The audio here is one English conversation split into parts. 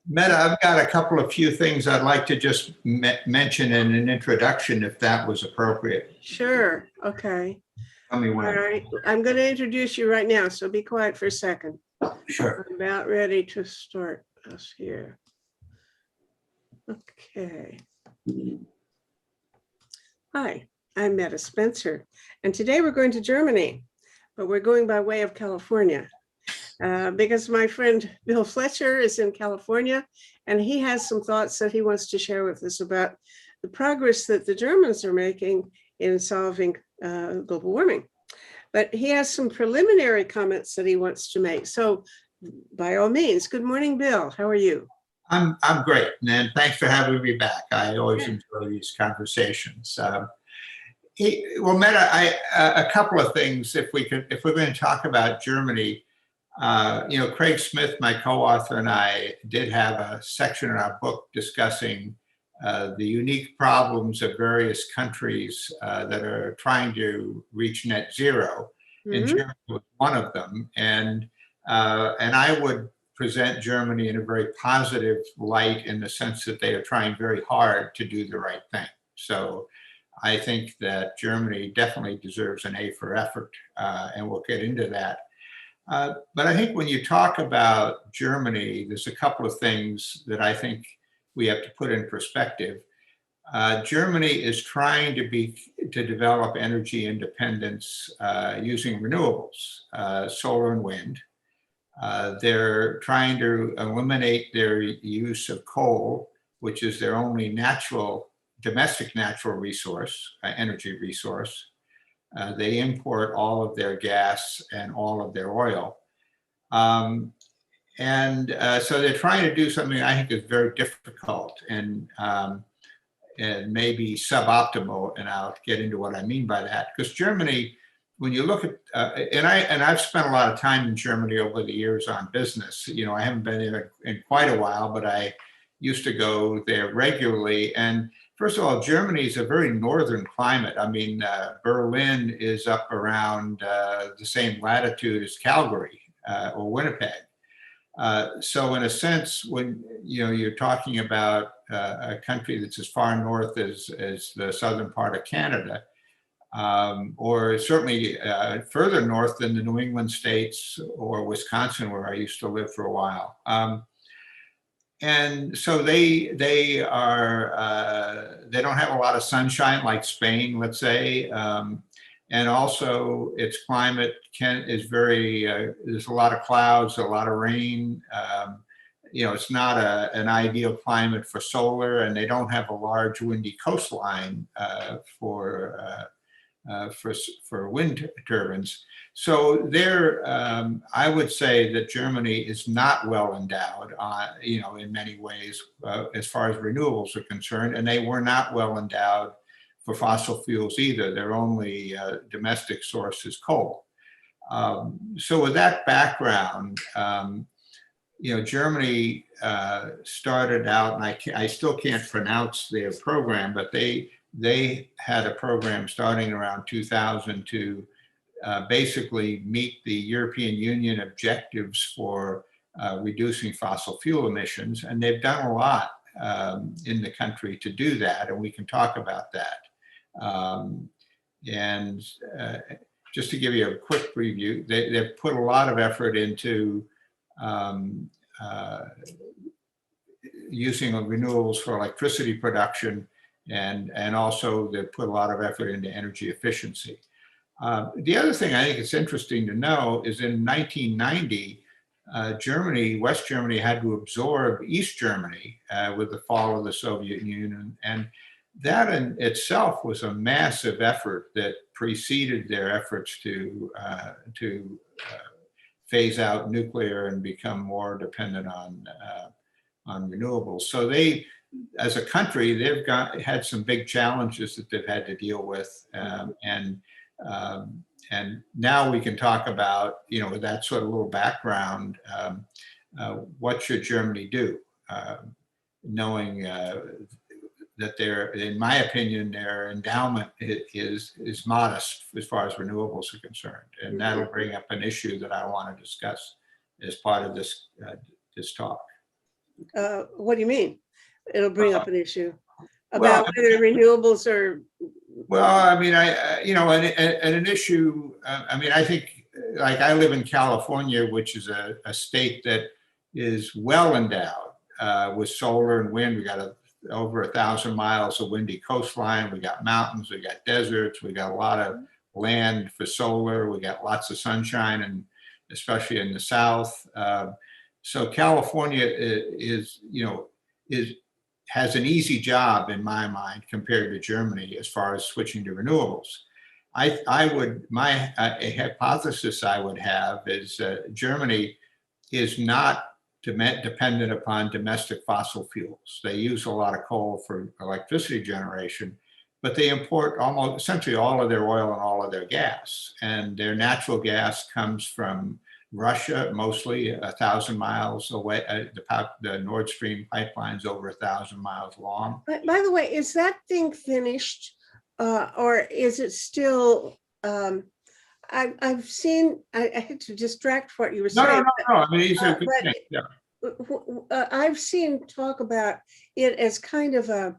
Meta, I've got a couple of few things I'd like to just mention in an introduction, if that was appropriate. Sure. Okay. Tell me All when. right. I'm going to introduce you right now, so be quiet for a second. Sure. I'm about ready to start us here. Okay. Hi, I'm Meta Spencer, and today we're going to Germany, but we're going by way of California because my friend Bill Fletcher is in California, and he has some thoughts that he wants to share with us about the progress that the Germans are making in solving global warming. But he has some preliminary comments that he wants to make. So by all means, good morning, Bill. How are you? I'm great, and thanks for having me back. I always enjoy these conversations. Well, Meta, a couple of things. If we're going to talk about Germany, Craig Smith, my co-author, and I did have a section in our book discussing the unique problems of various countries that are trying to reach net zero, and Germany was one of them. And I would present Germany in a very positive light in the sense that they are trying very hard to do the right thing. So I think that Germany definitely deserves an A for effort, and we'll get into that. But I think when you talk about Germany, there's a couple of things that I think we have to put in perspective. Germany is trying to develop energy independence using renewables, solar and wind. They're trying to eliminate their use of coal, which is their only domestic natural resource, energy resource. They import all of their gas and all of their oil. So they're trying to do something I think is very difficult and maybe suboptimal, and I'll get into what I mean by that. Because Germany, when you look at, I've spent a lot of time in Germany over the years on business. I haven't been there in quite a while, but I used to go there regularly. And first of all, Germany is a very northern climate. I mean, Berlin is up around the same latitude as Calgary or Winnipeg. So in a sense, when you're talking about a country that's as far north as the southern part of Canada, or certainly further north than the New England states or Wisconsin, where I used to live for a while. And so they don't have a lot of sunshine like Spain, let's say. And also its climate is very, there's a lot of clouds, a lot of rain. It's not an ideal climate for solar, and they don't have a large windy coastline for wind turbines. So I would say that Germany is not well endowed, in many ways, as far as renewables are concerned, and they were not well endowed for fossil fuels either. Their only domestic source is coal. So with that background, Germany started out, and I still can't pronounce their program, but they had a program starting around 2000 to basically meet the European Union objectives for reducing fossil fuel emissions. And they've done a lot in the country to do that, and we can talk about that. Just to give you a quick preview, they've put a lot of effort into using renewables for electricity production, and also they put a lot of effort into energy efficiency. The other thing I think it's interesting to know is in 1990, West Germany had to absorb East Germany with the fall of the Soviet Union. And that in itself was a massive effort that preceded their efforts to phase out nuclear and become more dependent on renewables. So they, as a country, they've had some big challenges that they've had to deal with, and now we can talk about, with that sort of little background, what should Germany do, knowing that in my opinion, their endowment is modest as far as renewables are concerned, and that'll bring up an issue that I want to discuss as part of this talk. What do you mean? It'll bring up an issue Well, about whether renewables are, I mean, an issue, I mean, I think, like, I live in California, which is a state that is well endowed with solar and wind. We got over 1,000 miles of windy coastline. We got mountains, we got deserts, we got a lot of land for solar. We got lots of sunshine, and especially in the South. So California has an easy job in my mind compared to Germany as far as switching to renewables. A hypothesis I would have is Germany is not dependent upon domestic fossil fuels. They use a lot of coal for electricity generation, but they import almost essentially all of their oil and all of their gas. And their natural gas comes from Russia, mostly 1,000 miles away. The Nord Stream pipeline's over 1,000 miles long. by the way, is that thing finished or is it still, I've seen, I had to distract what you were saying. No. I mean, these are good things. Yeah. I've seen talk about it as kind of a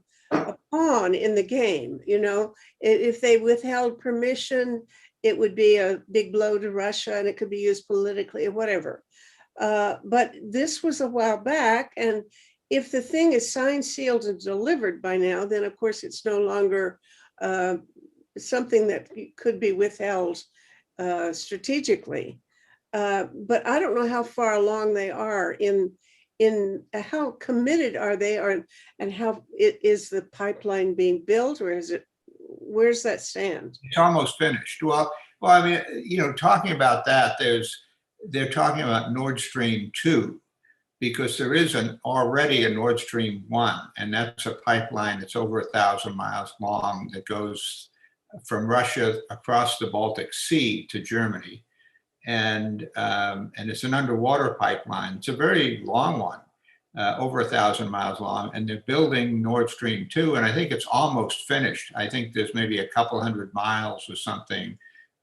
pawn in the game. You know, if they withheld permission, it would be a big blow to Russia and it could be used politically or whatever. But this was a while back. And if the thing is signed, sealed, and delivered by now, then of course it's no longer something that could be withheld strategically. But I don't know how far along they are in how committed are they, and how is the pipeline being built, or is it, where's that stand? It's almost finished. Well, I mean, talking about that, they're talking about Nord Stream 2, because there is already a Nord Stream 1, and that's a pipeline that's over 1,000 miles long that goes from Russia across the Baltic Sea to Germany. And it's an underwater pipeline. It's a very long one, over 1,000 miles long, and they're building Nord Stream 2, and I think it's almost finished. I think there's maybe a couple hundred miles or something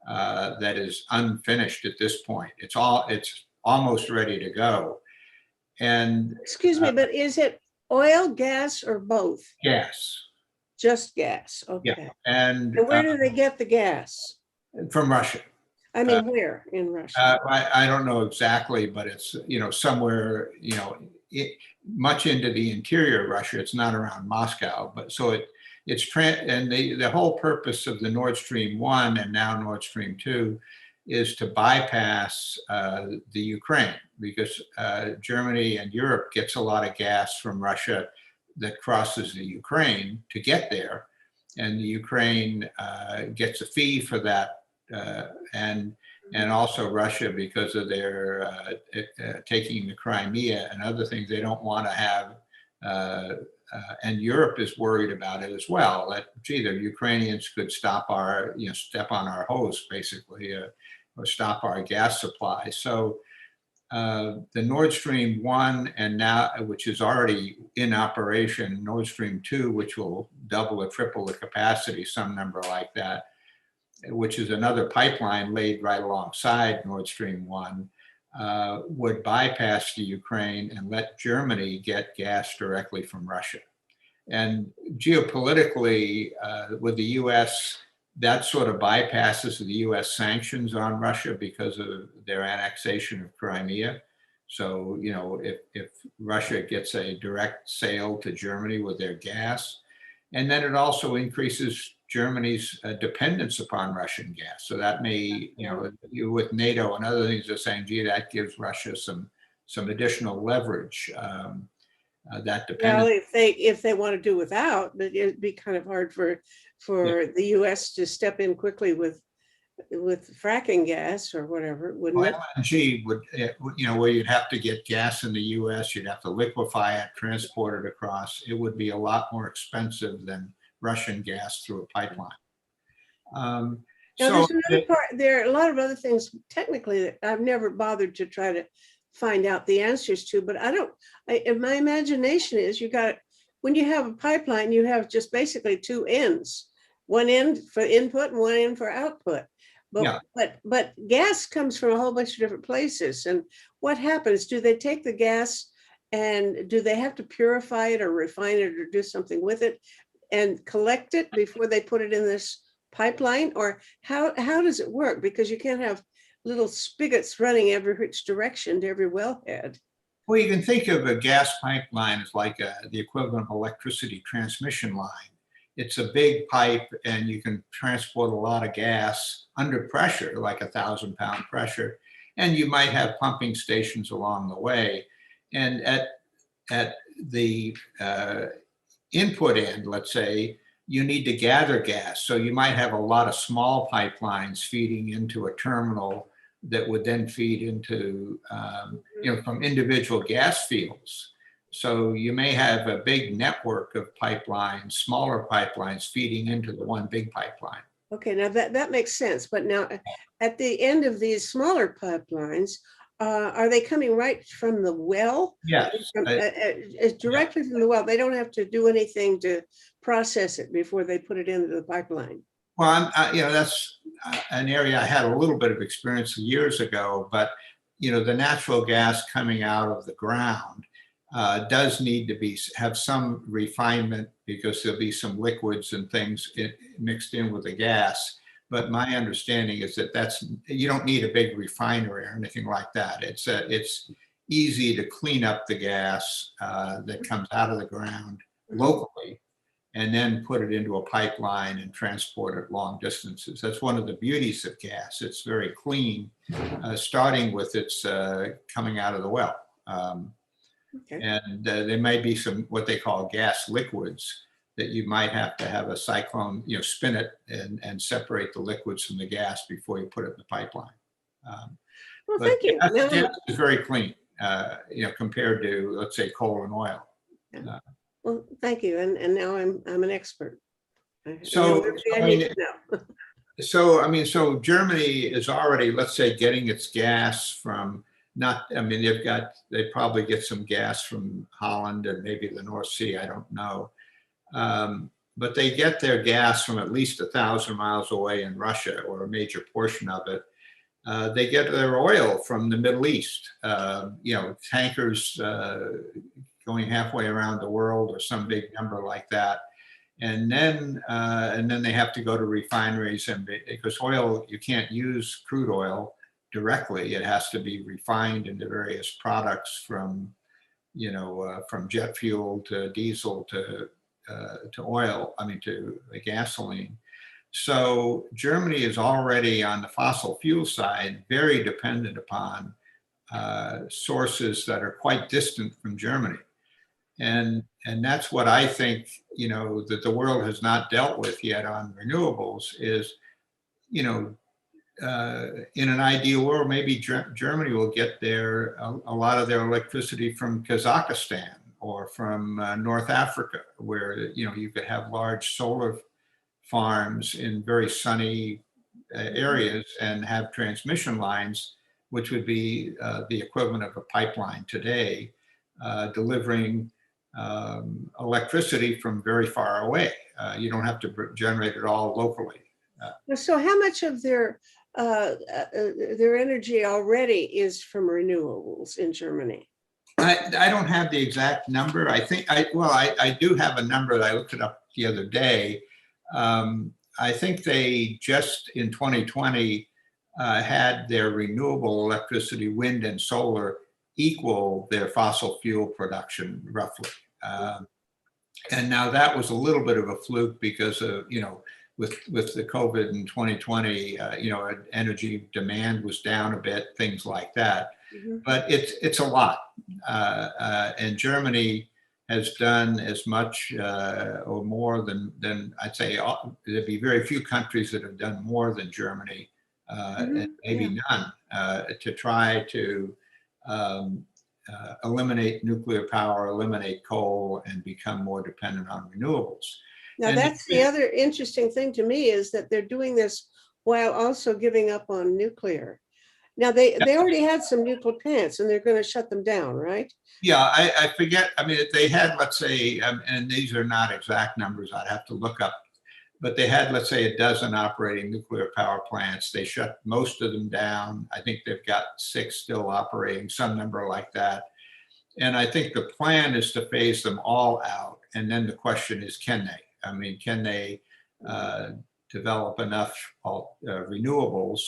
that is unfinished at this point. It's almost ready to go. And excuse me, but is it oil, gas, or both? Gas. Just gas. Okay. Yeah. And where do they get the gas? From Russia. I mean, where in Russia? I don't know exactly, but it's somewhere much into the interior of Russia. It's not around Moscow, but so and the whole purpose of the Nord Stream 1 and now Nord Stream 2 is to bypass the Ukraine, because Germany and Europe gets a lot of gas from Russia that crosses the Ukraine to get there, and the Ukraine gets a fee for that. And also Russia, because of their taking the Crimea and other things, they don't want to have, and Europe is worried about it as well, that, gee, the Ukrainians could step on our hose, basically, or stop our gas supply. So the Nord Stream 1, and now, which is already in operation, Nord Stream 2, which will double or triple the capacity, some number like that, which is another pipeline laid right alongside Nord Stream 1, would bypass the Ukraine and let Germany get gas directly from Russia. And geopolitically, with the US, that sort of bypasses the US sanctions on Russia because of their annexation of Crimea. So, if Russia gets a direct sale to Germany with their gas, and then it also increases Germany's dependence upon Russian gas. So that may, with NATO and other things, are saying, gee, that gives Russia some additional leverage. That dependence. Well, if they want to do without, but it'd be kind of hard for the U.S. to step in quickly with fracking gas or whatever, wouldn't it? LNG would, where you'd have to get gas in the U.S., you'd have to liquefy it, transport it across. It would be a lot more expensive than Russian gas through a pipeline. Now, there's another part. There are a lot of other things technically that I've never bothered to try to find out the answers to, but my imagination is when you have a pipeline, you have just basically two ends, one end for input and one end for output. But gas comes from a whole bunch of different places. And what happens? Do they take the gas And do they have to purify it or refine it or do something with it and collect it before they put it in this pipeline? Or how does it work? Because you can't have little spigots running every which direction to every wellhead. Well, you can think of a gas pipeline as like the equivalent of electricity transmission line. It's a big pipe and you can transport a lot of gas under pressure, like 1,000-pound pressure. And you might have pumping stations along the way. And at the input end, let's say, you need to gather gas. So you might have a lot of small pipelines feeding into a terminal that would then feed into, from individual gas fields. So you may have a big network of pipelines, smaller pipelines feeding into the one big pipeline. Okay, now that makes sense. But now at the end of these smaller pipelines, are they coming right from the well? Yes. Directly from the well. They don't have to do anything to process it before they put it into the pipeline. Well, that's an area I had a little bit of experience years ago, but, the natural gas coming out of the ground does need to have some refinement because there'll be some liquids and things mixed in with the gas. But my understanding is that you don't need a big refinery or anything like that. It's easy to clean up the gas that comes out of the ground locally and then put it into a pipeline and transport it long distances. That's one of the beauties of gas. It's very clean, starting with its coming out of the well. Okay. And there may be some what they call gas liquids that you might have to have a cyclone, spin it and separate the liquids from the gas before you put it in the pipeline. Well, thank you. Gas is very clean, compared to, let's say, coal and oil. Well, thank you. And now I'm an expert. So Germany is already, let's say, getting its gas from they probably get some gas from Holland and maybe the North Sea, I don't know. But they get their gas from at least 1,000 miles away in Russia, or a major portion of it. They get their oil from the Middle East, tankers going halfway around the world or some big number like that. And then they have to go to refineries, and because oil, you can't use crude oil directly. It has to be refined into various products from jet fuel to diesel to oil, to gasoline. So Germany is already on the fossil fuel side very dependent upon sources that are quite distant from Germany. And that's what I think, that the world has not dealt with yet on renewables is, in an ideal world, maybe Germany will get a lot of their electricity from Kazakhstan or from North Africa, where, you could have large solar farms in very sunny areas and have transmission lines, which would be the equivalent of a pipeline today, delivering electricity from very far away. You don't have to generate it all locally. So how much of their energy already is from renewables in Germany? I don't have the exact number. I think I do have a number that I looked it up the other day. I think they just in 2020 had their renewable electricity, wind and solar, equal their fossil fuel production roughly. And now that was a little bit of a fluke because of, with the COVID in 2020, energy demand was down a bit, things like that. Mm-hmm. But it's a lot. And Germany has done as much or more than I'd say. There'd be very few countries that have done more than Germany, and maybe none, to try to eliminate nuclear power, eliminate coal, and become more dependent on renewables. Now, that's the other interesting thing to me, is that they're doing this while also giving up on nuclear. Now, they already had some nuclear plants and they're going to shut them down, right? Yeah, I forget. They had, let's say, and these are not exact numbers, I'd have to look up, but they had, let's say, a dozen operating nuclear power plants. They shut most of them down. I think they've got 6 still operating, some number like that. And I think the plan is to phase them all out. And then the question is, can they? I mean, can they develop enough renewables?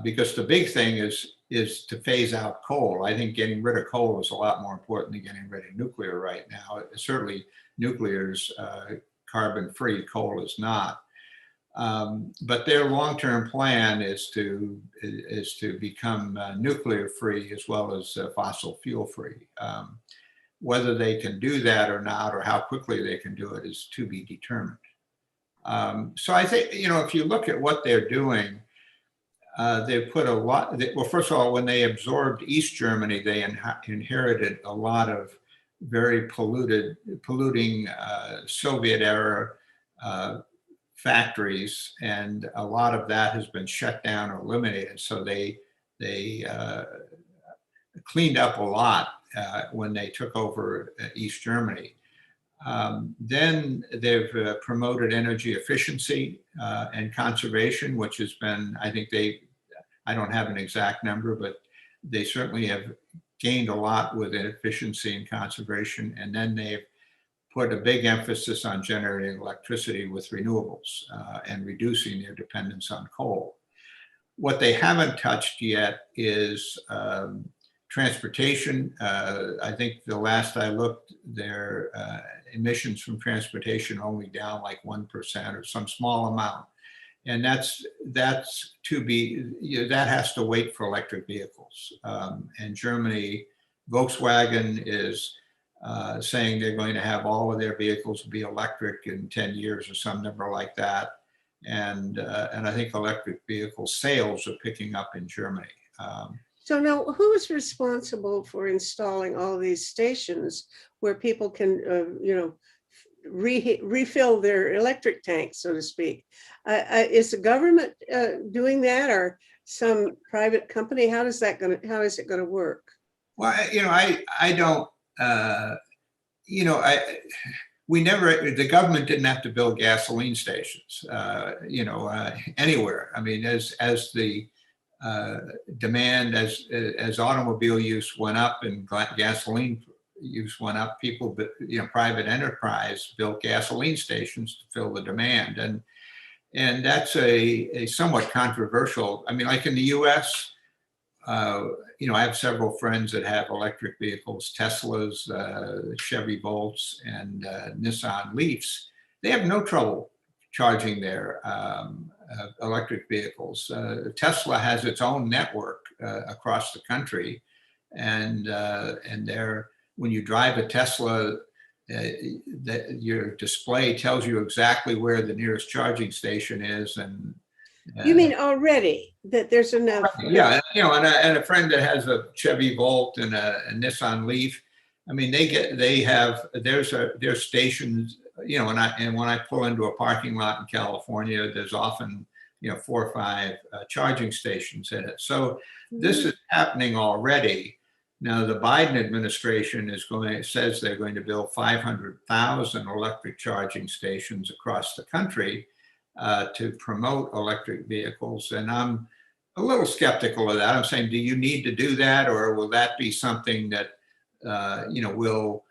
Because the big thing is to phase out coal. I think getting rid of coal is a lot more important than getting rid of nuclear right now. Certainly, nuclear is carbon-free. Coal is not. But their long-term plan is to become nuclear-free as well as fossil fuel-free. Whether they can do that or not, or how quickly they can do it, is to be determined. So I think, if you look at what they're doing, they've put a lot. Well, first of all, when they absorbed East Germany, they inherited a lot of very polluting Soviet-era factories, and a lot of that has been shut down or eliminated. So they cleaned up a lot when they took over East Germany. Then they've promoted energy efficiency and conservation, which has been, I think I don't have an exact number, but they certainly have gained a lot with efficiency and conservation. And then they've put a big emphasis on generating electricity with renewables and reducing their dependence on coal. What they haven't touched yet is transportation. I think the last I looked, their emissions from transportation only down like 1% or some small amount. And that's to be, that has to wait for electric vehicles. And Germany, Volkswagen is saying they're going to have all of their vehicles be electric in 10 years or some number like that. And I think electric vehicle sales are picking up in Germany. So now, who is responsible for installing all these stations where people can, refill their electric tanks, so to speak? Is the government doing that, or some private company? How is it going to work? Well, I don't. The government didn't have to build gasoline stations, anywhere. I mean, as the demand, as automobile use went up and gasoline use went up, people, private enterprise built gasoline stations to fill the demand, and that's a somewhat controversial. I mean, like in the U.S., I have several friends that have electric vehicles, Teslas, Chevy Volts, and Nissan Leafs. They have no trouble charging their electric vehicles. Tesla has its own network across the country, and when you drive a Tesla, your display tells you exactly where the nearest charging station is. And you mean already that there's enough? Yeah, and a friend that has a Chevy Volt and a Nissan Leaf. I mean, there's stations. And when I pull into a parking lot in California, there's often 4 or 5 charging stations in it. So this is happening already. Now, the Biden administration says they're going to build 500,000 electric charging stations across the country to promote electric vehicles. And I'm a little skeptical of that. I'm saying, do you need to do that, or will that be something that, will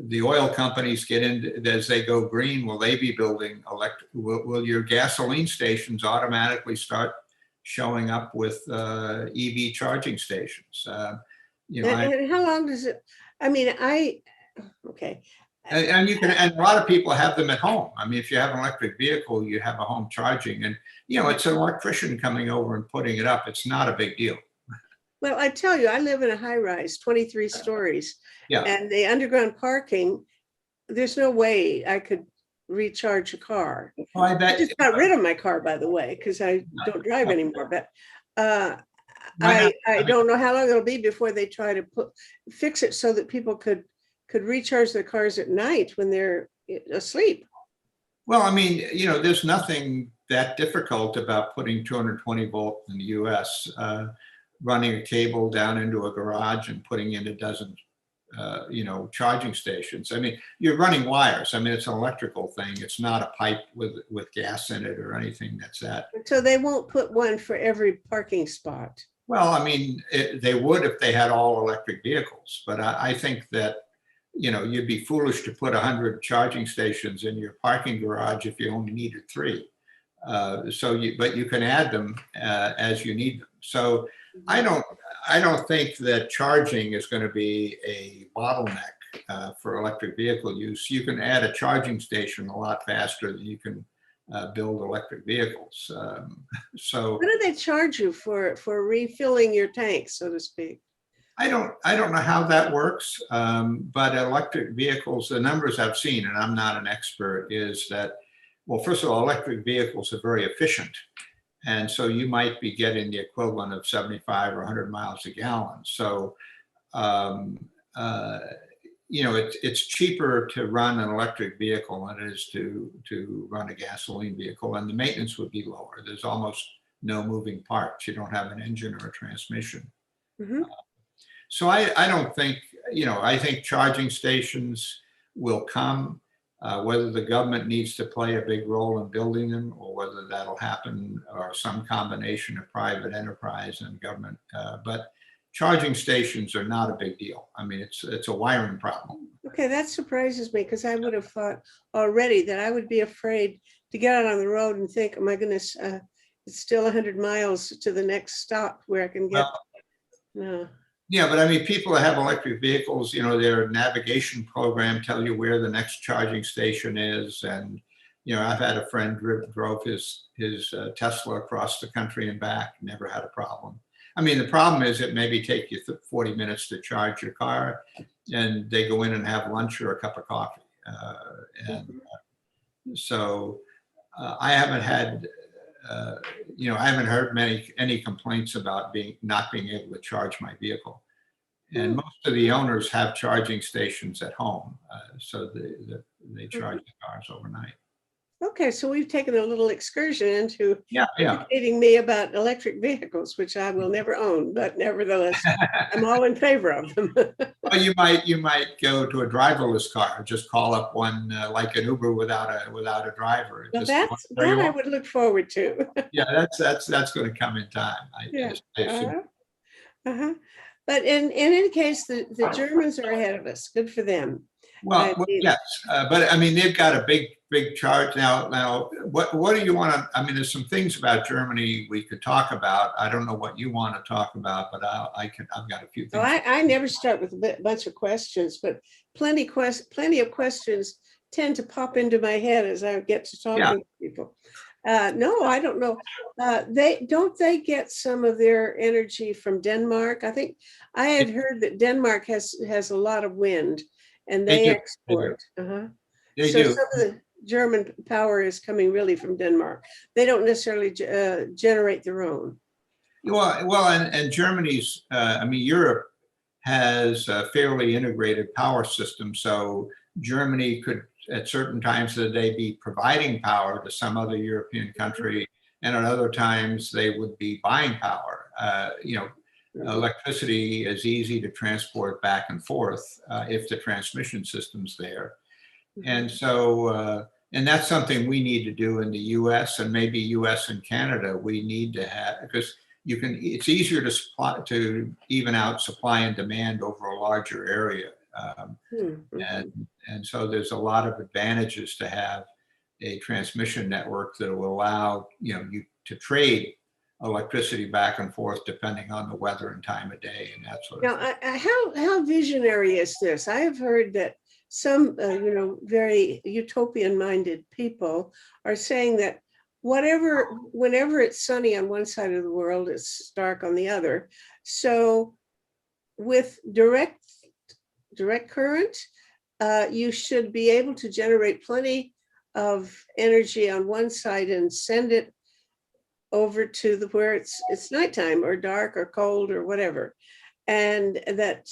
the oil companies get into as they go green? Will they be building electric? Will your gasoline stations automatically start showing up with EV charging stations? And how long does it? I mean, okay. And and a lot of people have them at home. I mean, if you have an electric vehicle, you have a home charging, and it's an electrician coming over and putting it up. It's not a big deal. Well, I tell you, I live in a high rise, 23 stories, and the underground parking, there's no way I could recharge a car. Well, I bet. I just got rid of my car, by the way, because I don't drive anymore. But I don't know how long it'll be before they try to fix it so that people could recharge their cars at night when they're asleep. Well, I mean, there's nothing that difficult about putting 220 volt in the US, running a cable down into a garage and putting in a dozen, charging stations. I mean, you're running wires. I mean, it's an electrical thing. It's not a pipe with gas in it or anything that's that. So they won't put one for every parking spot. Well, I mean, they would if they had all electric vehicles, but I think that, you'd be foolish to put 100 charging stations in your parking garage if you only needed 3. But you can add them as you need them. So I don't, I don't think that charging is going to be a bottleneck for electric vehicle use. You can add a charging station a lot faster than you can build electric vehicles. So What do they charge you for refilling your tank, so to speak? I don't know how that works, but electric vehicles, the numbers I've seen, and I'm not an expert, is that, well, first of all, electric vehicles are very efficient. And so you might be getting the equivalent of 75 or 100 miles a gallon. So, um, it's cheaper to run an electric vehicle than it is to run a gasoline vehicle, and the maintenance would be lower. There's almost no moving parts. You don't have an engine or a transmission. Mhm. So I don't think, I think charging stations will come, whether the government needs to play a big role in building them or whether that'll happen or some combination of private enterprise and government. But charging stations are not a big deal. I mean, it's a wiring problem. Okay, that surprises me because I would have thought already that I would be afraid to get out on the road and think, oh my goodness, it's still 100 miles to the next stop where I can get. Well, No. yeah, but I mean, people that have electric vehicles, their navigation program tell you where the next charging station is. And, I've had a friend drove his Tesla across the country and back, never had a problem. I mean, the problem is it maybe take you 40 minutes to charge your car, and they go in and have lunch or a cup of coffee. So I haven't had, I haven't heard any complaints about not being able to charge my vehicle. And most of the owners have charging stations at home, so they charge the cars overnight. Okay, so we've taken a little excursion into Yeah. educating me about electric vehicles, which I will never own, but nevertheless, I'm all in favor of them. Well, you might go to a driverless car, just call up one like an Uber without a driver. Well, Just that I would look forward to. Yeah, that's going to come in time. Yeah. I assume. Uh-huh. But in any case, the Germans are ahead of us. Good for them. Well, yes, but I mean, they've got a big charge now. Now, what do you want to? I mean, there's some things about Germany we could talk about. I don't know what you want to talk about, but I've got a few things. Well, I never start with a bunch of questions, but plenty of questions tend to pop into my head as I get to talking to people. No, I don't know. They get some of their energy from Denmark. I think I had heard that Denmark has a lot of wind, and they export. They so do. Some of the German power is coming really from Denmark. They don't necessarily generate their own. Well, and Germany's. I mean, Europe has a fairly integrated power system, so Germany could, at certain times of the day, be providing power to some other European country, and at other times they would be buying power. Electricity is easy to transport back and forth if the transmission system's there. And so, and that's something we need to do in the US and maybe US and Canada. We need to have, because it's easier to even out supply and demand over a larger area. And so there's a lot of advantages to have a transmission network that will allow you to trade electricity back and forth depending on the weather and time of day and that sort of thing. Now, how visionary is this? I have heard that some very utopian-minded people are saying that whenever it's sunny on one side of the world, it's dark on the other. So with direct current, you should be able to generate plenty of energy on one side and send it over to where it's nighttime or dark or cold or whatever, and that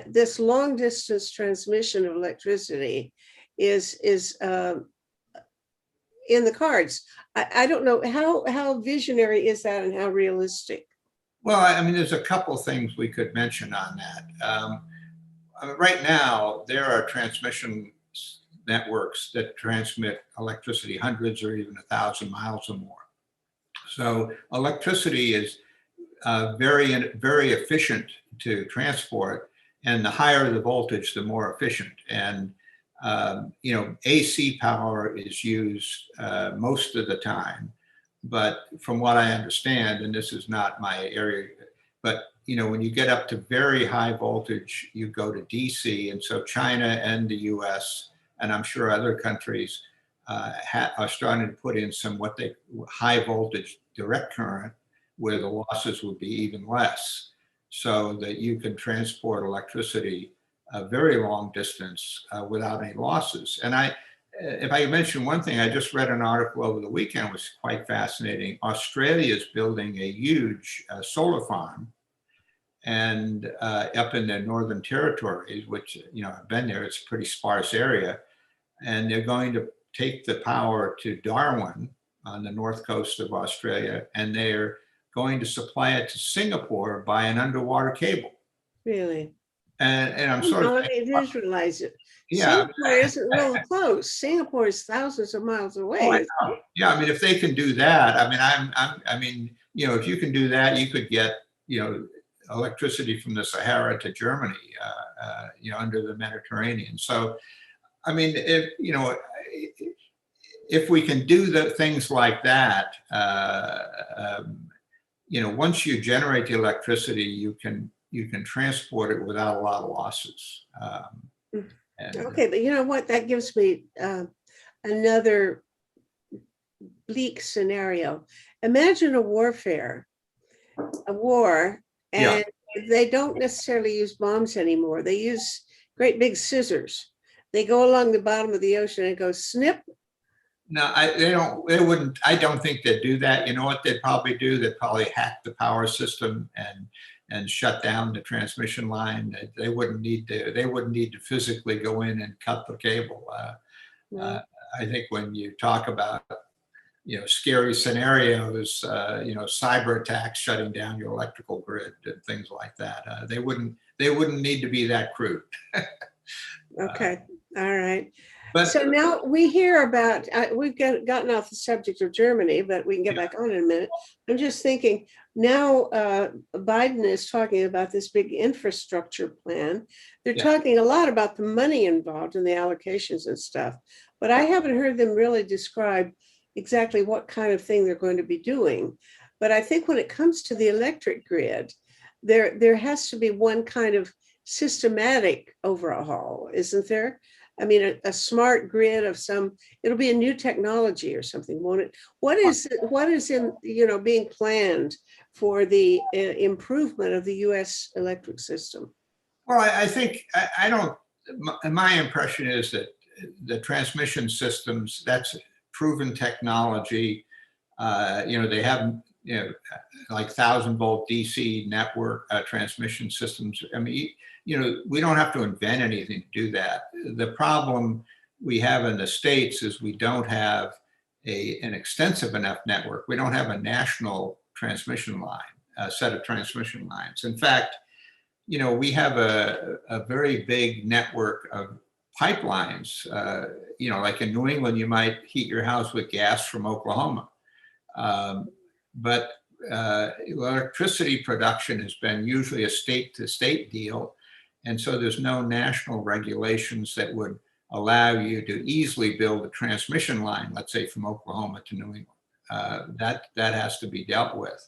this long distance transmission of electricity is in the cards. I don't know how visionary is that and how realistic. Well, I mean, there's a couple things we could mention on that. Right now, there are transmission networks that transmit electricity hundreds or even 1,000 miles or more. So electricity is very efficient to transport. And the higher the voltage, the more efficient. And AC power is used most of the time. But from what I understand, and this is not my area, but when you get up to very high voltage, you go to DC. And so China and the US, and I'm sure other countries are starting to put in some high voltage direct current, where the losses would be even less, so that you can transport electricity a very long distance without any losses. And if I mention one thing, I just read an article over the weekend, which was quite fascinating. Australia is building a huge solar farm, and up in the Northern Territory, which, I've been there, it's a pretty sparse area. And they're going to take the power to Darwin on the north coast of Australia, and they're going to supply it to Singapore by an underwater cable. Really? And I'm sort of I didn't visualize it. Yeah. Singapore isn't real close. Singapore is thousands of miles away. Oh, I know. Yeah, I mean, if they can do that, I mean, if you can do that, you could get, electricity from the Sahara to Germany, under the Mediterranean. So, I mean, if we can do the things like that, once you generate the electricity, you can transport it without a lot of losses. Okay, but you know what? That gives me another bleak scenario. Imagine a war, and they don't necessarily use bombs anymore. They use great big scissors. They go along the bottom of the ocean and go snip. No, they wouldn't. I don't think they'd do that. You know what they'd probably do? They'd probably hack the power system and shut down the transmission line. They wouldn't need to physically go in and cut the cable. I think when you talk about scary scenarios, cyber attacks shutting down your electrical grid and things like that, they wouldn't need to be that crude. Okay, all right. But so now we hear about, we've gotten off the subject of Germany, but we can get back on in a minute. I'm just thinking now Biden is talking about this big infrastructure plan. They're talking a lot about the money involved in the allocations and stuff, but I haven't heard them really describe exactly what kind of thing they're going to be doing. But I think when it comes to the electric grid, there has to be one kind of systematic overhaul, isn't there? I mean, a smart grid of it'll be a new technology or something, won't it? What is being planned for the improvement of the US electric system? Well, I think, my impression is that the transmission systems, that's proven technology. They have, like 1,000-volt DC network transmission systems. I mean, we don't have to invent anything to do that. The problem we have in the States is we don't have an extensive enough network. We don't have a national transmission line, a set of transmission lines. In fact, we have a very big network of pipelines. Like in New England, you might heat your house with gas from Oklahoma. But electricity production has been usually a state-to-state deal. And so there's no national regulations that would allow you to easily build a transmission line, let's say from Oklahoma to New England. That has to be dealt with.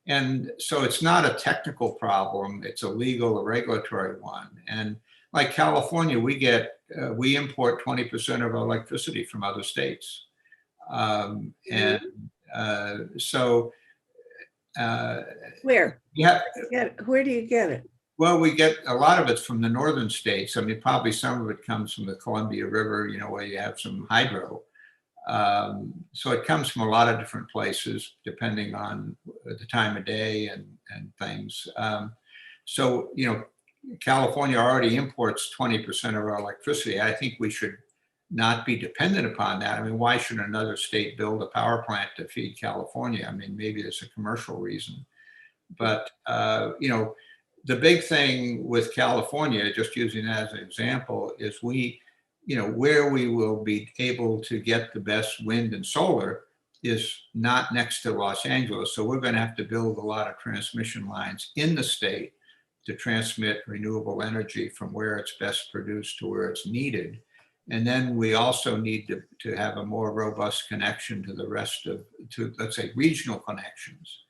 And so it's not a technical problem, it's a legal, a regulatory one. And like California, we import 20% of our electricity from other states. Where? Yeah. Where do you get it? Well, we get a lot of it's from the northern states. I mean, probably some of it comes from the Columbia River, where you have some hydro. So it comes from a lot of different places, depending on the time of day and things. California already imports 20% of our electricity. I think we should not be dependent upon that. I mean, why should another state build a power plant to feed California? I mean, maybe there's a commercial reason. But, the big thing with California, just using that as an example, is where we will be able to get the best wind and solar is not next to Los Angeles. So we're going to have to build a lot of transmission lines in the state to transmit renewable energy from where it's best produced to where it's needed. And then we also need to have a more robust connection to the rest of, to, let's say, regional connections.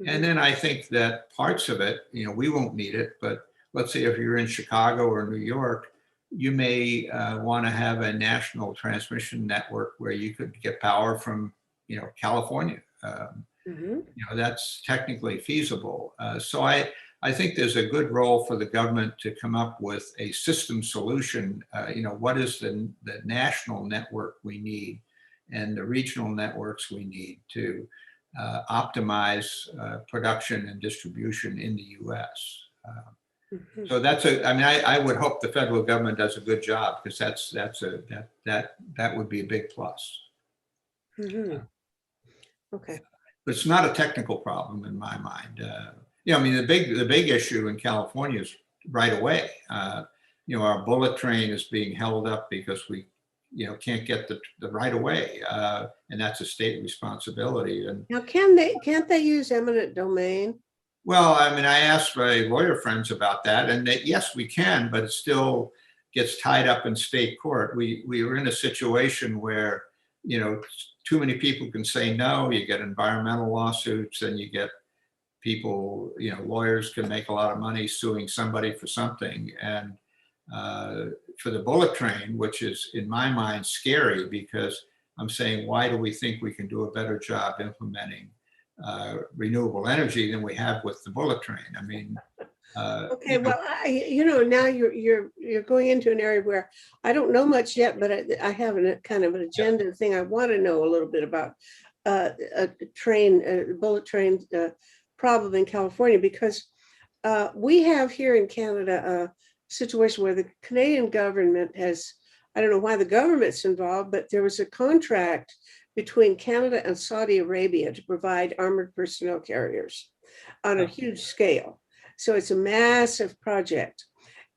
And then I think that parts of it, we won't need it, but let's say if you're in Chicago or New York, you may want to have a national transmission network where you could get power from, California. That's technically feasible. So I think there's a good role for the government to come up with a system solution. What is the national network we need and the regional networks we need to optimize production and distribution in the U.S. So that's I would hope the federal government does a good job, because that would be a big plus. Okay. But it's not a technical problem in my mind. The big issue in California is right away. Our bullet train is being held up because we, can't get the right of way, and that's a state responsibility. And Now, can't they use eminent domain? well, I asked my lawyer friends about that, and that yes, we can, but it still gets tied up in state court. We were in a situation where, too many people can say no. You get environmental lawsuits, and you get people, lawyers can make a lot of money suing somebody for something. And for the bullet train, which is in my mind scary, because I'm saying, why do we think we can do a better job implementing renewable energy than we have with the bullet train? Okay, well, now you're going into an area where I don't know much yet, but I have a kind of an agenda thing. I want to know a little bit about a bullet train problem in California, because we have here in Canada a situation where the Canadian government has, I don't know why the government's involved, but there was a contract between Canada and Saudi Arabia to provide armored personnel carriers on a huge scale. So it's a massive project.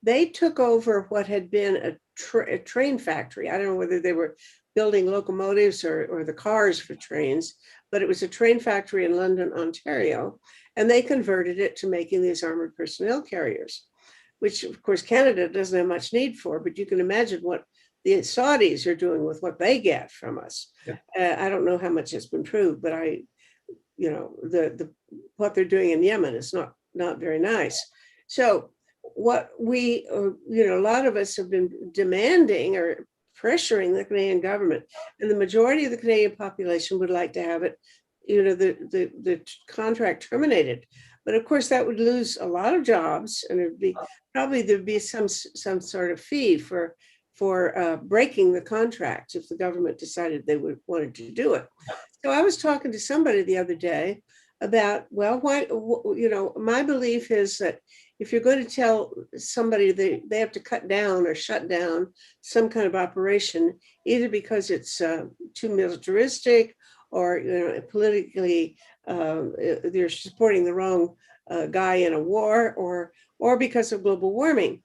They took over what had been a train factory. I don't know whether they were building locomotives or the cars for trains, but it was a train factory in London, Ontario, and they converted it to making these armored personnel carriers, which of course Canada doesn't have much need for, but you can imagine what the Saudis are doing with what they get from us. Yeah. I don't know how much has been proved, but what they're doing in Yemen is not very nice. So what we, a lot of us have been demanding or pressuring the Canadian government, and the majority of the Canadian population would like to have it, the contract terminated. But of course, that would lose a lot of jobs, and there'd be some sort of fee for breaking the contract if the government decided they wanted to do it. So I was talking to somebody the other day about, well, why, my belief is that if you're going to tell somebody they have to cut down or shut down some kind of operation, either because it's too militaristic or politically they're supporting the wrong guy in a war, or because of global warming,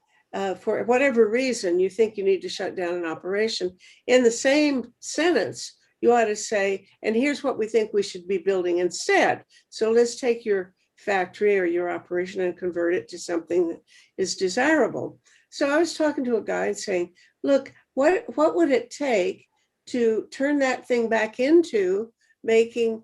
for whatever reason you think you need to shut down an operation, in the same sentence you ought to say, and here's what we think we should be building instead. So let's take your factory or your operation and convert it to something that is desirable. So I was talking to a guy and saying, look, what would it take to turn that thing back into making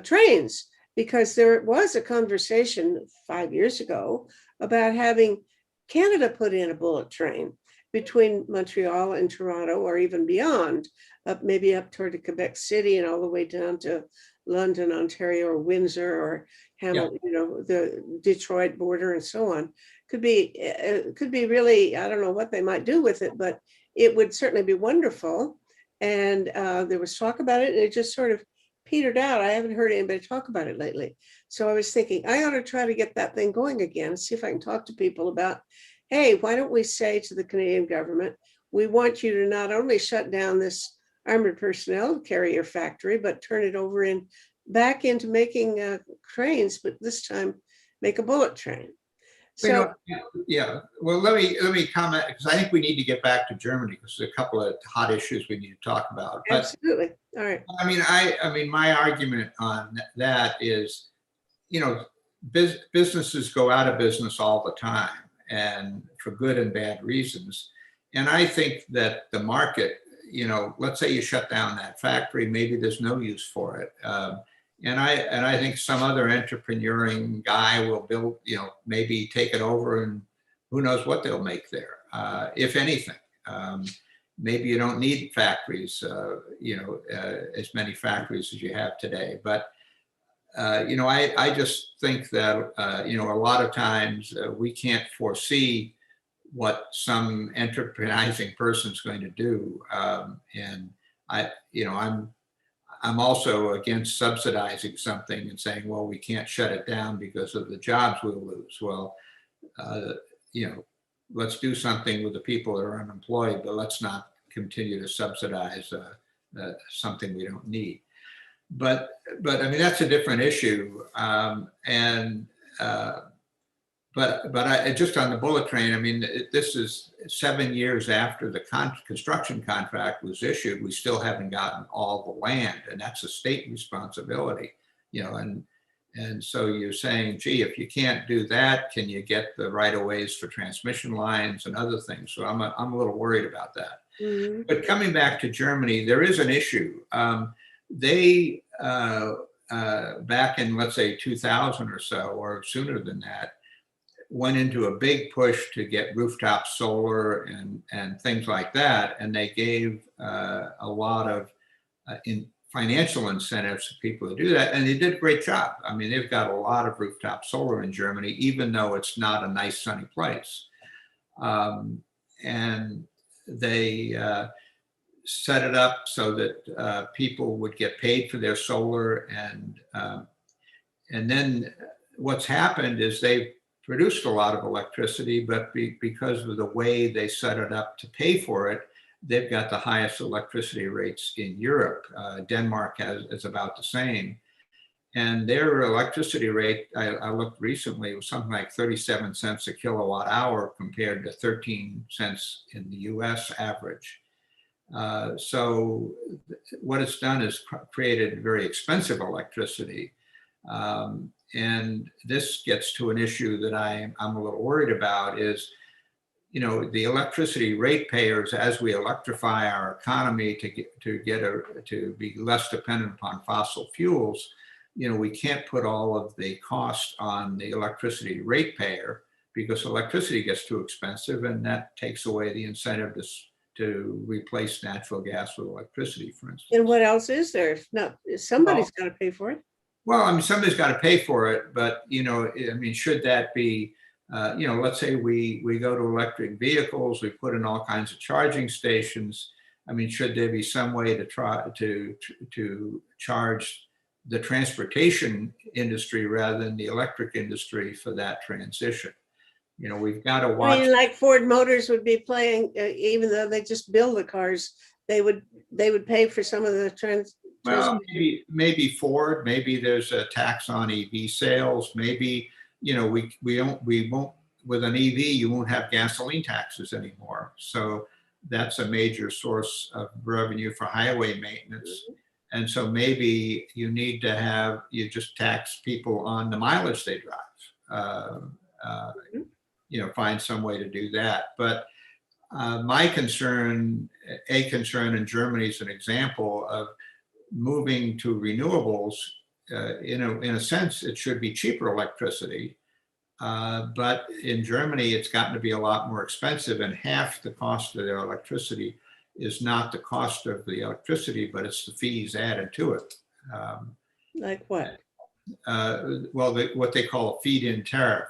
trains? Because there was a conversation 5 years ago about having Canada put in a bullet train between Montreal and Toronto, or even beyond, maybe up toward Quebec City and all the way down to London, Ontario, or Windsor, or Hamilton, the Detroit border, and so on. Could be really, I don't know what they might do with it, but it would certainly be wonderful. And there was talk about it, and it just sort of petered out. I haven't heard anybody talk about it lately. So I was thinking I ought to try to get that thing going again, see if I can talk to people about, hey, why don't we say to the Canadian government, we want you to not only shut down this armored personnel carrier factory, but turn it over back into making trains, but this time make a bullet train. You So, know, yeah. Well, let me comment because I think we need to get back to Germany because there's a couple of hot issues we need to talk about. But absolutely. All right. I mean, my argument on that is, businesses go out of business all the time, and for good and bad reasons. And I think that the market, let's say you shut down that factory, maybe there's no use for it. And I think some other entrepreneuring guy will build, maybe take it over, and who knows what they'll make there, if anything. Maybe you don't need factories, as many factories as you have today. But I just think that a lot of times we can't foresee what some enterprising person's going to do, and I'm also against subsidizing something and saying, well, we can't shut it down because of the jobs we'll lose. Well, uh, you know, let's do something with the people that are unemployed, but let's not continue to subsidize something we don't need. But I mean, that's a different issue. And but just on the bullet train, I mean, this is 7 years after the construction contract was issued. We still haven't gotten all the land, and that's a state responsibility, and so you're saying, gee, if you can't do that, can you get the right of ways for transmission lines and other things? So I'm a little worried about that. Mhm. But coming back to Germany, there is an issue. They back in, let's say, 2000 or so, or sooner than that, went into a big push to get rooftop solar and things like that. And they gave a lot of financial incentives to people to do that. And they did a great job. I mean, they've got a lot of rooftop solar in Germany, even though it's not a nice sunny place. And they set it up so that people would get paid for their solar. And then what's happened is they've produced a lot of electricity, but because of the way they set it up to pay for it, they've got the highest electricity rates in Europe. Denmark is about the same. And their electricity rate, I looked recently, was something like 37 cents a kilowatt hour compared to 13 cents in the US average. So what it's done is created very expensive electricity. And this gets to an issue that I'm a little worried about is, the electricity ratepayers, as we electrify our economy to be less dependent upon fossil fuels, we can't put all of the cost on the electricity ratepayer because electricity gets too expensive, and that takes away the incentive to replace natural gas with electricity, for instance. And what else is there? If not, somebody's got to pay for it. Well, I mean, somebody's got to pay for it, but I mean, should that be, let's say we go to electric vehicles, we put in all kinds of charging stations. I mean, should there be some way to try to charge the transportation industry rather than the electric industry for that transition? We've got to watch. I mean, like Ford Motors would be paying, even though they just build the cars, they would pay for some of the Well, maybe Ford. Maybe there's a tax on EV sales. Maybe we won't with an EV. You won't have gasoline taxes anymore. So that's a major source of revenue for highway maintenance. And so maybe you just tax people on the mileage they drive. Find some way to do that. But my concern in Germany is an example of moving to renewables. In a sense, it should be cheaper electricity. But in Germany, it's gotten to be a lot more expensive, and half the cost of their electricity is not the cost of the electricity, but it's the fees added to it. Like what? Well, what they call a feed-in tariff.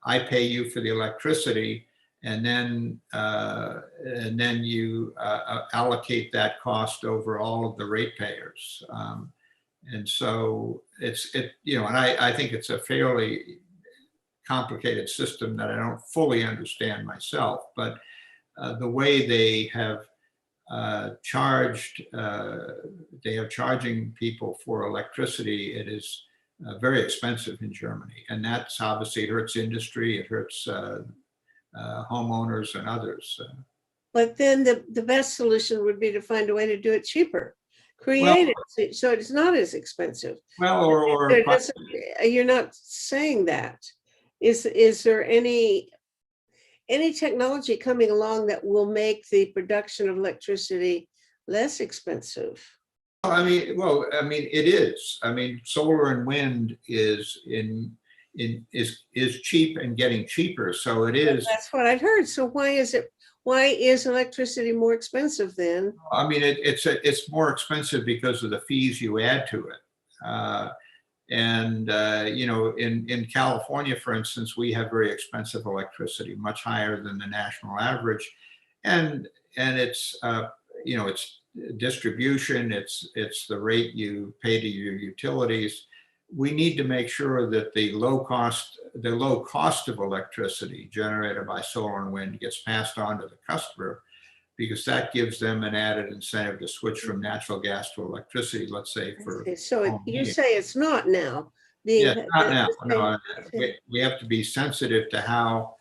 I pay you for the electricity, and then you allocate that cost over all of the ratepayers. And so and I think it's a fairly complicated system that I don't fully understand myself, but the way they have charging people for electricity, it is very expensive in Germany. And that's obviously hurts industry, it hurts homeowners and others. But then the best solution would be to find a way to do it cheaper. Well, Create it so it's not as expensive. well, You're not saying that. Is there any technology coming along that will make the production of electricity less expensive? I mean, it is. I mean, solar and wind is cheap and getting cheaper. So it is. That's what I've heard. So why is electricity more expensive then? I mean, it's more expensive because of the fees you add to it. You know, in California, for instance, we have very expensive electricity, much higher than the national average, and it's you know, it's distribution, it's the rate you pay to your utilities. We need to make sure that the low cost of electricity generated by solar and wind gets passed on to the customer, because that gives them an added incentive to switch from natural gas to electricity, let's say for. So you say it's not now being. Yeah, not now. No, we have to be sensitive to how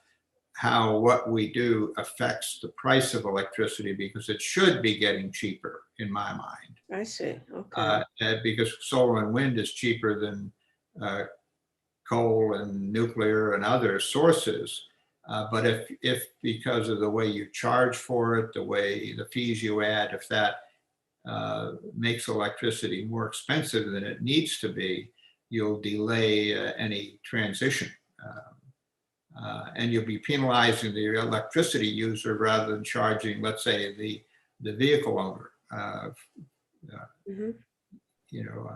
what we do affects the price of electricity, because it should be getting cheaper in my mind. I see. Okay. Because solar and wind is cheaper than coal and nuclear and other sources. But if because of the way you charge for it, the fees you add, if that makes electricity more expensive than it needs to be, you'll delay any transition. And you'll be penalizing the electricity user rather than charging, let's say, the vehicle owner. You know.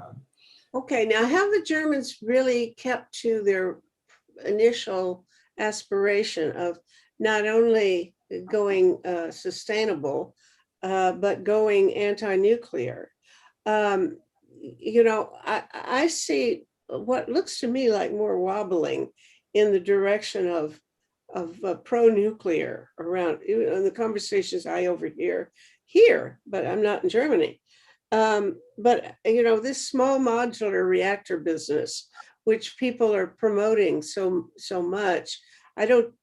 Okay, now have the Germans really kept to their initial aspiration of not only going sustainable, but going anti-nuclear? You know, I see what looks to me like more wobbling in the direction of pro-nuclear around in the conversations I overhear here, but I'm not in Germany. But you know, this small modular reactor business, which people are promoting so much, I don't,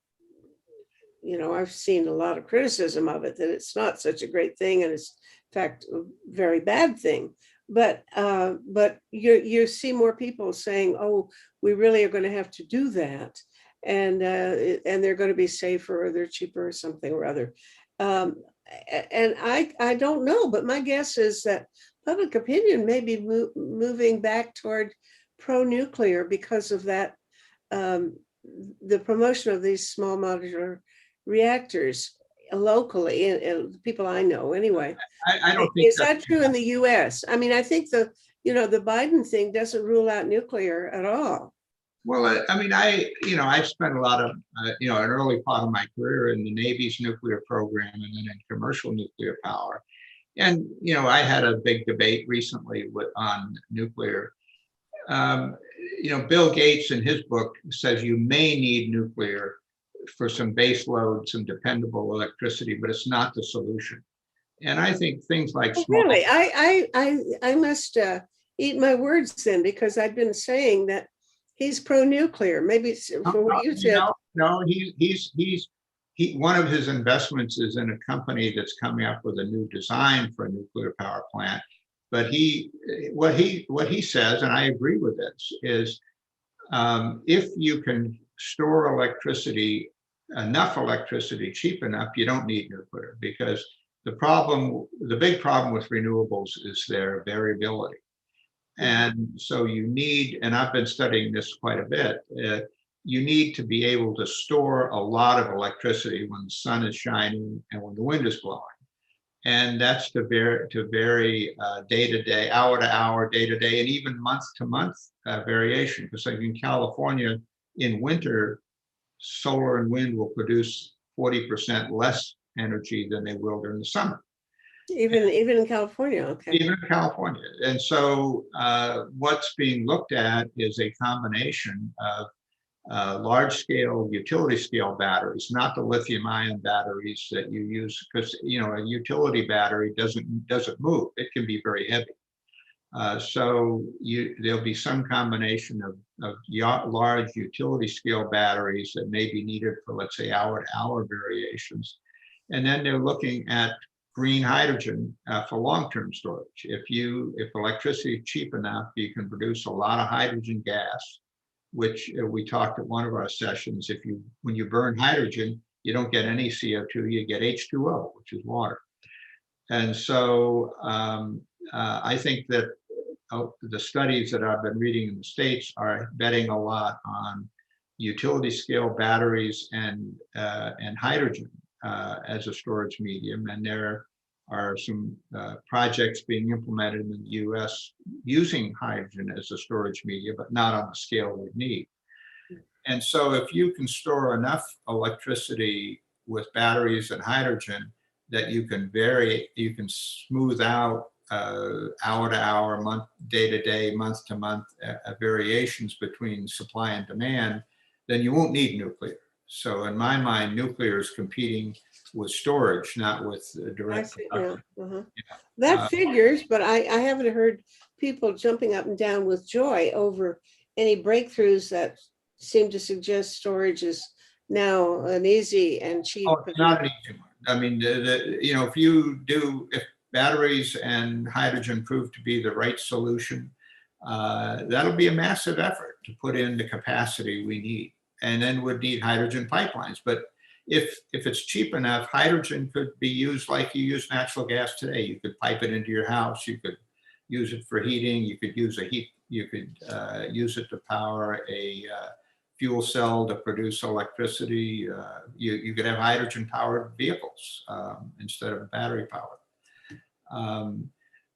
you know, I've seen a lot of criticism of it, that it's not such a great thing, and it's in fact a very bad thing. But you see more people saying, "Oh, we really are going to have to do that, and they're going to be safer, or they're cheaper, or something or other." And I don't know, but my guess is that public opinion may be moving back toward pro-nuclear because of that, the promotion of these small modular reactors locally, and people I know anyway. I don't think is that true in the U.S.? I mean, I think the Biden thing doesn't rule out nuclear at all. Well, I mean, I spent a lot of, an early part of my career in the Navy's nuclear program and then in commercial nuclear power. And, I had a big debate recently on nuclear. Bill Gates in his book says you may need nuclear for some base load, some dependable electricity, but it's not the solution. And I think things like really, I must eat my words then, because I've been saying that he's pro-nuclear. Maybe it's for what you said. No, one of his investments is in a company that's coming up with a new design for a nuclear power plant. But what he says, and I agree with this, is if you can store enough electricity cheap enough, you don't need nuclear, because the big problem with renewables is their variability. And so you need, and I've been studying this quite a bit, you need to be able to store a lot of electricity when the sun is shining and when the wind is blowing. And that's to vary day to day, hour to hour, day to day, and even month to month variation. Because like in California, in winter, solar and wind will produce 40% less energy than they will during the summer. Even in California, okay. Even in California. And so what's being looked at is a combination of large-scale, utility-scale batteries, not the lithium-ion batteries that you use, because a utility battery doesn't move. It can be very heavy. So there'll be some combination of large utility scale batteries that may be needed for, let's say, hour-to-hour variations. And then they're looking at green hydrogen for long-term storage. If electricity is cheap enough, you can produce a lot of hydrogen gas, which we talked at one of our sessions. When you burn hydrogen, you don't get any CO2, you get H2O, which is water. And so I think that the studies that I've been reading in the States are betting a lot on utility scale batteries and hydrogen as a storage medium. And there are some projects being implemented in the US using hydrogen as a storage media, but not on the scale we need. And so if you can store enough electricity with batteries and hydrogen that you can smooth out hour to hour, day to day, month to month variations between supply and demand, then you won't need nuclear. So in my mind, nuclear is competing with storage, not with direct production. That figures, but I haven't heard people jumping up and down with joy over any breakthroughs that seem to suggest storage is now an easy and cheap. Oh, it's not an easy one. I mean, if batteries and hydrogen prove to be the right solution, that'll be a massive effort to put in the capacity we need. And then we'd need hydrogen pipelines. But if it's cheap enough, hydrogen could be used like you use natural gas today. You could pipe it into your house. You could use it for heating. You could use use it to power a fuel cell to produce electricity. You could have hydrogen powered vehicles instead of battery powered.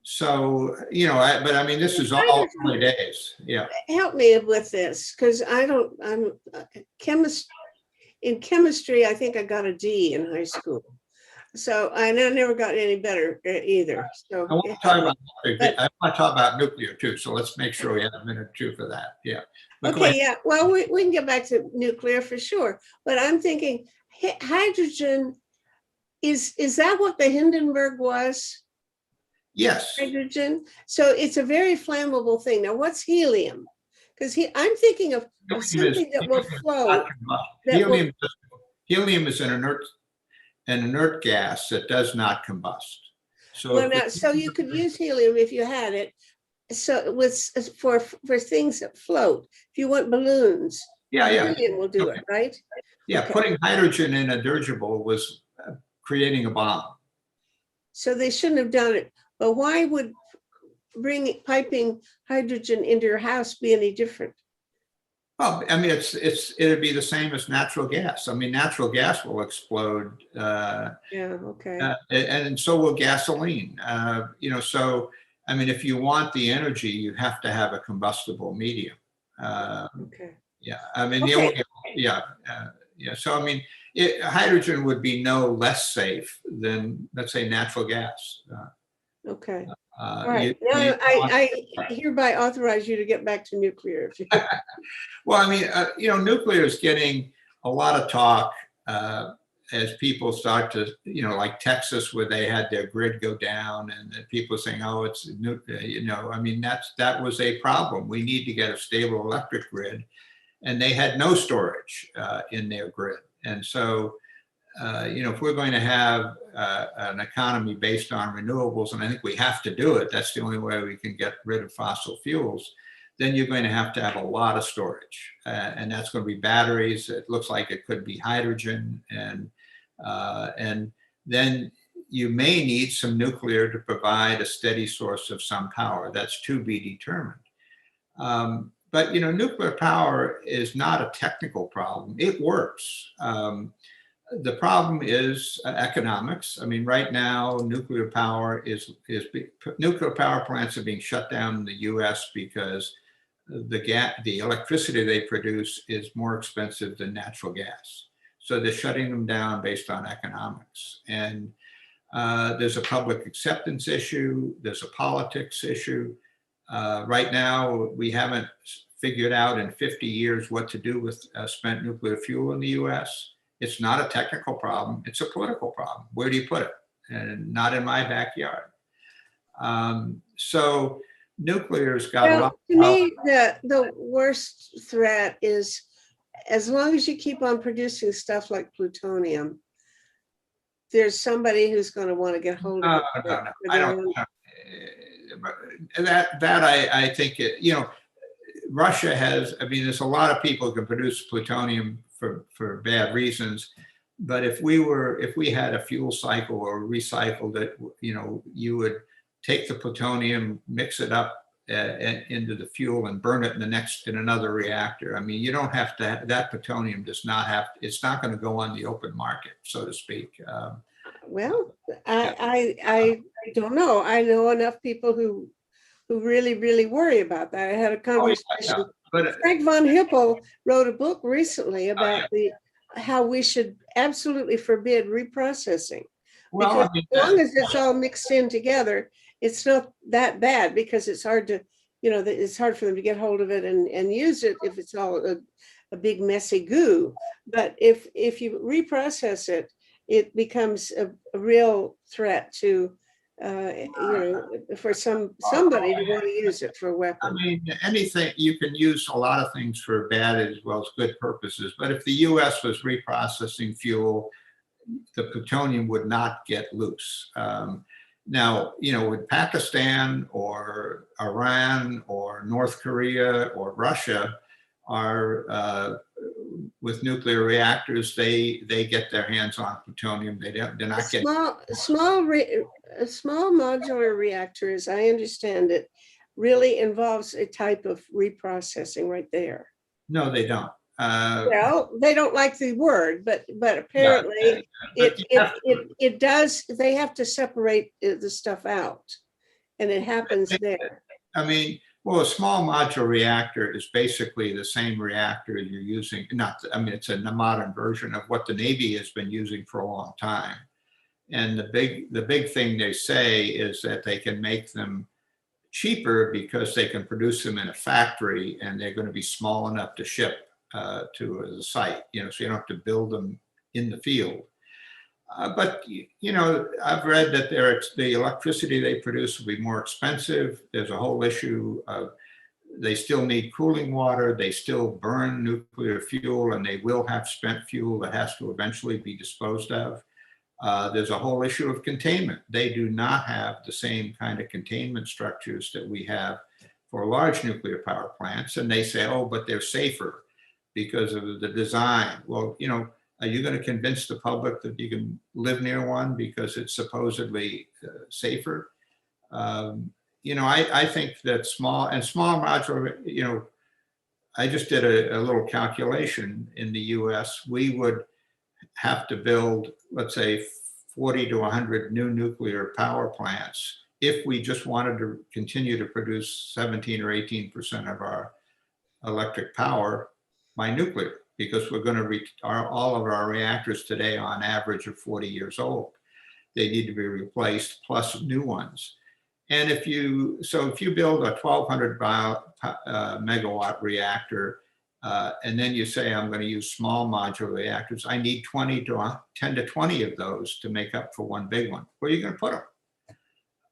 So, but I mean, this is all early days. Yeah. Help me with this, because I'm in chemistry, I think I got a D in high school. So I never got any better either. So I want to talk about nuclear too. So let's make sure we have a minute or two for that. Yeah. But okay. Yeah. Well, we can get back to nuclear for sure. But I'm thinking hydrogen, is that what the Hindenburg was? Yes. Hydrogen. So it's a very flammable thing. Now, what's helium? Because I'm thinking of something that will flow. Helium is an inert gas that does not combust. So, so you could use helium if you had it. So for things that float. If you want balloons, helium will do it, right? Yeah, okay. Putting hydrogen in a dirigible was creating a bomb. So they shouldn't have done it. But why would piping hydrogen into your house be any different? Well, I mean, it'd be the same as natural gas. I mean, natural gas will explode. And so will gasoline. So I mean, if you want the energy, you have to have a combustible medium. Yeah. I mean, So I mean, hydrogen would be no less safe than, let's say, natural gas. All right. Now I hereby authorize you to get back to nuclear. Well, I mean, nuclear is getting a lot of talk as people start to, like Texas, where they had their grid go down, and people saying, "Oh, it's nuclear." I mean, that was a problem. We need to get a stable electric grid, and they had no storage in their grid, and so. If we're going to have an economy based on renewables, and I think we have to do it, that's the only way we can get rid of fossil fuels, then you're going to have a lot of storage. And that's going to be batteries. It looks like it could be hydrogen. And then you may need some nuclear to provide a steady source of some power. That's to be determined. But, nuclear power is not a technical problem. It works. The problem is economics. I mean, right now, nuclear power plants are being shut down in the U.S. because the electricity they produce is more expensive than natural gas. So they're shutting them down based on economics. And there's a public acceptance issue. There's a politics issue. Right now, we haven't figured out in 50 years what to do with spent nuclear fuel in the U.S. It's not a technical problem. It's a political problem. Where do you put it? And not in my backyard. So nuclear's got a Well, lot to of me, the worst threat is as long as you keep on producing stuff like plutonium, there's somebody who's going to want to get hold of no, it. no, no, for I their don't. own- That I think it, Russia has, I mean, there's a lot of people who can produce plutonium for bad reasons. But if we had a fuel cycle or recycled it, you would take the plutonium, mix it up into the fuel and burn it in another reactor. I mean, you don't have to, that plutonium does not have, it's not going to go on the open market, so to speak. Well, I don't know. I know enough people who really, really worry about that. I had a Oh, yeah, conversation. but Frank von Hippel wrote a book recently yeah. about how we should absolutely forbid reprocessing. Well, Because I mean, as long as it's all mixed in together, it's not that bad because it's hard to, it's hard for them to get hold of it and use it if it's all a big messy goo. But if you reprocess it, it becomes a real threat to, for somebody to want to use it for a I weapon. mean, anything, you can use a lot of things for bad as well as good purposes. But if the US was reprocessing fuel, the plutonium would not get loose. Now, with Pakistan or Iran or North Korea or Russia are with nuclear reactors, they get their hands on plutonium. They're not getting. A small modular reactor, as I understand it, really involves a type of reprocessing right there. No, they don't. Well, they don't like the word, but apparently but it does. They have to separate the stuff out, and it happens there. I mean, well, a small modular reactor is basically the same reactor you're using. It's a modern version of what the Navy has been using for a long time. And the big thing they say is that they can make them cheaper because they can produce them in a factory and they're going to be small enough to ship to the site, so you don't have to build them in the field. But I've read that the electricity they produce will be more expensive. There's a whole issue of they still need cooling water. They still burn nuclear fuel, and they will have spent fuel that has to eventually be disposed of. There's a whole issue of containment. They do not have the same kind of containment structures that we have for large nuclear power plants. And they say, oh, but they're safer because of the design. Well, are you going to convince the public that you can live near one because it's supposedly safer? I think that small modular, I just did a little calculation in the US. We would have to build, let's say, 40 to 100 new nuclear power plants if we just wanted to continue to produce 17 or 18% of our electric power by nuclear, because we're going to all of our reactors today on average are 40 years old. They need to be replaced plus new ones. And if you build a 1200 megawatt reactor, and then you say, I'm going to use small modular reactors, I need 10 to 20 of those to make up for one big one. Where are you going to put them?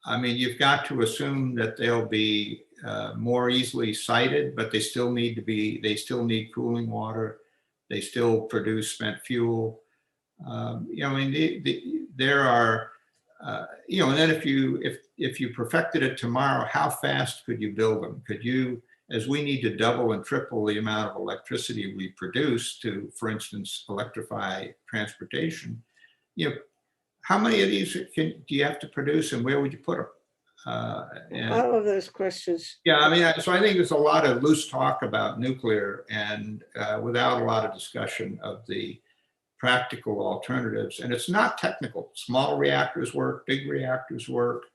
I mean, you've got to assume that they'll be more easily sited, but they still need cooling water. They still produce spent fuel. There are, and then if you perfected it tomorrow, how fast could you build them? Could you, as we need to double and triple the amount of electricity we produce to, for instance, electrify transportation, how many of these do you have to produce, and where would you put them? All of those questions. Yeah, so I think there's a lot of loose talk about nuclear and without a lot of discussion of the practical alternatives. And it's not technical. Small reactors work, big reactors work.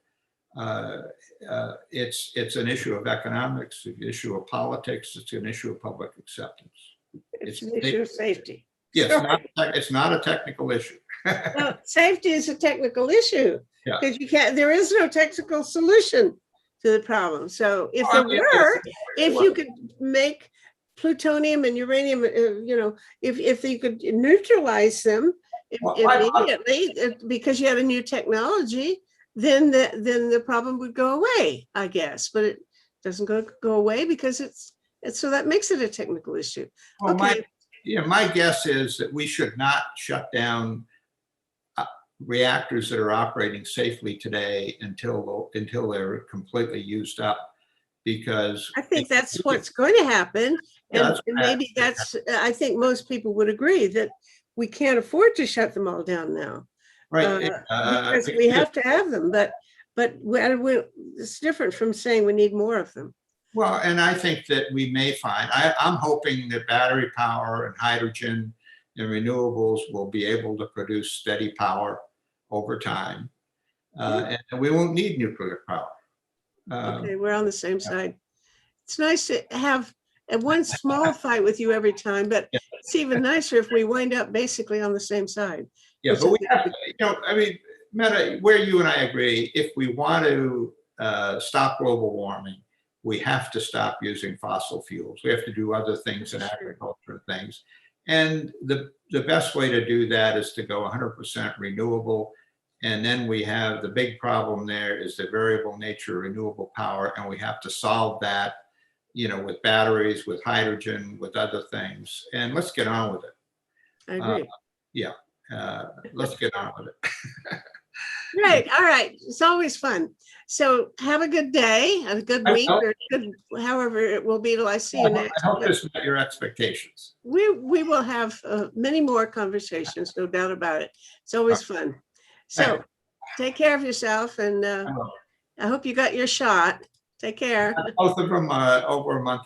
It's an issue of economics, an issue of politics, it's an issue of public acceptance. It's an issue of safety. Yeah, it's not a technical issue. Well, safety is a technical issue because there is no technical solution to the problem. So if you could make plutonium and uranium, if you could neutralize them immediately because you had a new technology, then the problem would go away, I guess. But doesn't go away because it's so that makes it a technical issue. Well, Okay. my guess is that we should not shut down reactors that are operating safely today until they're completely used up, because I think that's what's going to happen. Yeah, And that's maybe I think most people would agree that we can't afford to shut them all down now. right. Because we have to have them, but it's different from saying we need more of them. Well, and I think that we may find, I'm hoping that battery power and hydrogen and renewables will be able to produce steady power over time. And we won't need nuclear power. Okay, we're on the same side. It's nice to have one small fight with you every time, but it's even nicer if we wind up basically on the same side. Yeah, but we have to, I mean, Meta, where you and I agree, if we want to stop global warming, we have to stop using fossil fuels. We have to do other things in agriculture and things. And the best way to do that is to go 100% renewable. And then we have the big problem there is the variable nature of renewable power. And we have to solve that, with batteries, with hydrogen, with other things. And let's get on with it. I agree. Yeah, let's get on with it. Right. All right. It's always fun. So have a good day, a good week, or good, however it will be till I see you next. I hope this met your expectations. We will have many more conversations, no doubt about it. It's always fun. So take care of yourself, and I hope you got your shot. Take care. Both of them over a month